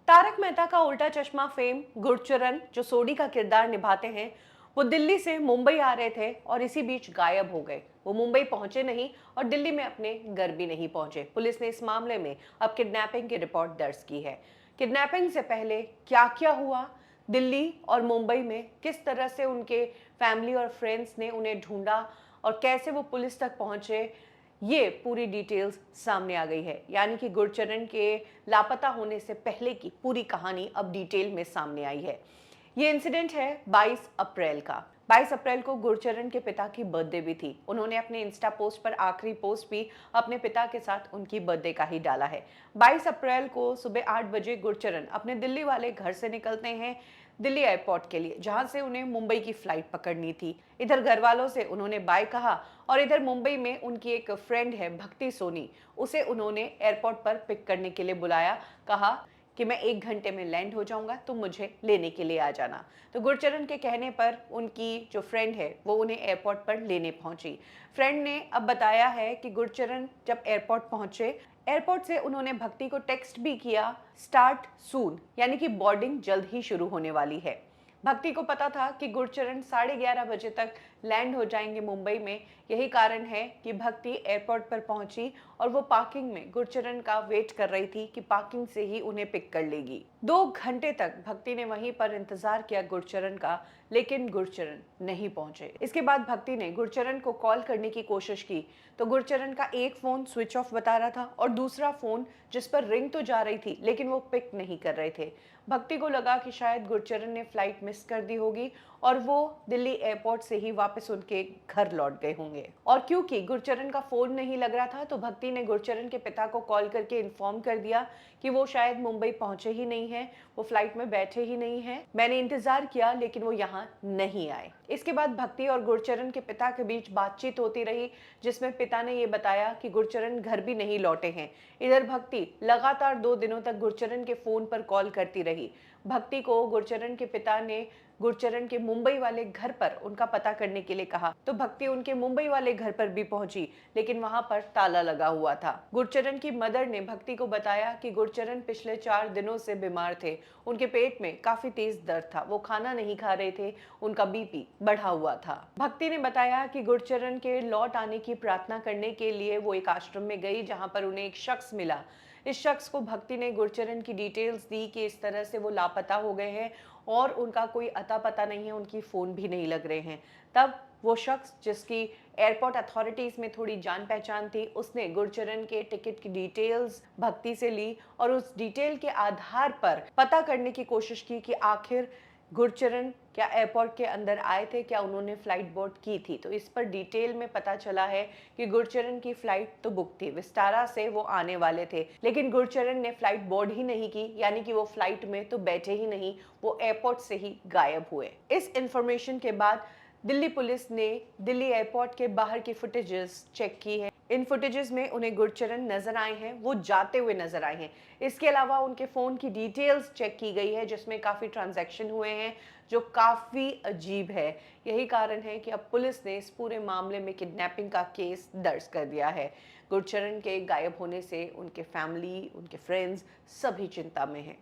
तारक मेहता का उल्टा चश्मा फेम गुरचरण जो सोडी का किरदार निभाते हैं, वो दिल्ली से मुंबई आ रहे थे और इसी बीच गायब हो गए। वो मुंबई पहुंचे नहीं और दिल्ली में अपने घर भी नहीं पहुंचे। पुलिस ने इस मामले में अब किडनैपिंग की रिपोर्ट दर्ज की है। किडनैपिंग से पहले क्या क्या हुआ, दिल्ली और मुंबई में किस तरह से उनके फैमिली और फ्रेंड्स ने उन्हें ढूंढा और कैसे वो पुलिस तक पहुंचे, ये पूरी डिटेल्स सामने आ गई है। यानी कि गुरचरण के लापता होने से पहले की पूरी कहानी अब डिटेल में सामने आई है। ये इंसिडेंट है 22 अप्रैल का। 22 अप्रैल को गुरचरण के पिता की बर्थडे भी थी। उन्होंने अपने इंस्टा पोस्ट पर आखिरी पोस्ट भी अपने पिता के साथ उनकी बर्थडे का ही डाला है। 22 अप्रैल को सुबह 8 बजे गुरचरण अपने दिल्ली वाले घर से निकलते हैं दिल्ली एयरपोर्ट के लिए, जहां से उन्हें मुंबई की फ्लाइट पकड़नी थी। इधर घर वालों से उन्होंने बाय कहा और इधर मुंबई में उनकी एक फ्रेंड है भक्ति सोनी, उसे उन्होंने एयरपोर्ट पर पिक करने के लिए बुलाया। कहा कि मैं 1 घंटे में लैंड हो जाऊंगा, तुम मुझे लेने के लिए आ जाना। तो गुरचरण के कहने पर उनकी जो फ्रेंड है वो उन्हें एयरपोर्ट पर लेने पहुंची। फ्रेंड ने अब बताया है कि गुरचरण जब एयरपोर्ट पहुंचे, एयरपोर्ट से उन्होंने भक्ति को टेक्स्ट भी किया स्टार्ट सून, यानी कि बोर्डिंग जल्द ही शुरू होने वाली है। भक्ति को पता था कि गुरचरण 11:30 बजे तक लैंड हो जाएंगे मुंबई में। यही कारण है कि भक्ति एयरपोर्ट पर पहुंची और वो पार्किंग में गुरचरण का वेट कर रही थी कि पार्किंग से ही उन्हें पिक कर लेगी। 2 घंटे तक भक्ति ने वहीं पर इंतजार किया गुरचरण का, लेकिन गुरचरण नहीं पहुंचे। इसके बाद भक्ति ने गुरचरण को कॉल करने की कोशिश की तो गुरचरण का एक फोन स्विच ऑफ बता रहा था और दूसरा फोन जिस पर रिंग तो जा रही थी लेकिन वो पिक नहीं कर रहे थे। भक्ति को लगा कि शायद गुरचरण ने फ्लाइट मिस कर दी होगी और वो दिल्ली एयरपोर्ट से ही वापस उनके घर लौट गए होंगे। और क्योंकि गुरचरण का फोन नहीं लग रहा था तो भक्ति ने गुरचरण के पिता को कॉल करके इन्फॉर्म कर दिया कि वो शायद मुंबई पहुंचे ही नहीं हैं, वो फ्लाइट में बैठे ही नहीं हैं। मैंने इंतजार किया लेकिन वो यहाँ नहीं आए। इसके बाद भक्ति और गुरचरण के पिता के बीच बातचीत होती रही, जिसमें पिता ने ये बताया कि गुरचरण घर भी नहीं लौटे हैं। इधर भक्ति लगातार 2 दिनों तक गुरचरण के फोन पर कॉल करती रही। भक्ति को गुरचरण के पिता ने गुरचरण के मुंबई वाले घर पर उनका पता करने के लिए कहा तो भक्ति उनके मुंबई वाले घर पर भी पहुंची, लेकिन वहां पर ताला लगा हुआ था। गुरचरण की मदर ने भक्ति को बताया कि गुरचरण पिछले 4 दिनों से बीमार थे। उनके पेट में काफी तेज दर्द था, वो खाना नहीं खा रहे थे, उनका बीपी बढ़ा हुआ था। भक्ति ने बताया कि गुरचरण के लौट आने की प्रार्थना करने के लिए वो एक आश्रम में गई, जहां पर उन्हें एक शख्स मिला। इस शख्स को भक्ति ने गुरचरण की डिटेल्स दी कि इस तरह से वो लापता हो गए हैं और उनका कोई अता पता नहीं है, उनकी फ़ोन भी नहीं लग रहे हैं। तब वो शख्स जिसकी एयरपोर्ट अथॉरिटीज़ में थोड़ी जान पहचान थी, उसने गुरचरण के टिकट की डिटेल्स भक्ति से ली और उस डिटेल के आधार पर पता करने की कोशिश की कि आखिर गुरचरण क्या एयरपोर्ट के अंदर आए थे, क्या उन्होंने फ्लाइट बोर्ड की थी। तो इस पर डिटेल में पता चला है कि गुरचरण की फ्लाइट तो बुक थी, विस्तारा से वो आने वाले थे, लेकिन गुरचरण ने फ्लाइट बोर्ड ही नहीं की, यानी कि वो फ्लाइट में तो बैठे ही नहीं, वो एयरपोर्ट से ही गायब हुए। इस इंफॉर्मेशन के बाद दिल्ली पुलिस ने दिल्ली एयरपोर्ट के बाहर की फुटेजेस चेक की है। इन फुटेजेस में उन्हें गुरचरण नजर आए हैं, वो जाते हुए नजर आए हैं। इसके अलावा उनके फ़ोन की डिटेल्स चेक की गई है, जिसमें काफ़ी ट्रांजैक्शन हुए हैं जो काफ़ी अजीब है। यही कारण है कि अब पुलिस ने इस पूरे मामले में किडनैपिंग का केस दर्ज कर दिया है। गुरचरण के गायब होने से उनके फैमिली, उनके फ्रेंड्स सभी चिंता में हैं।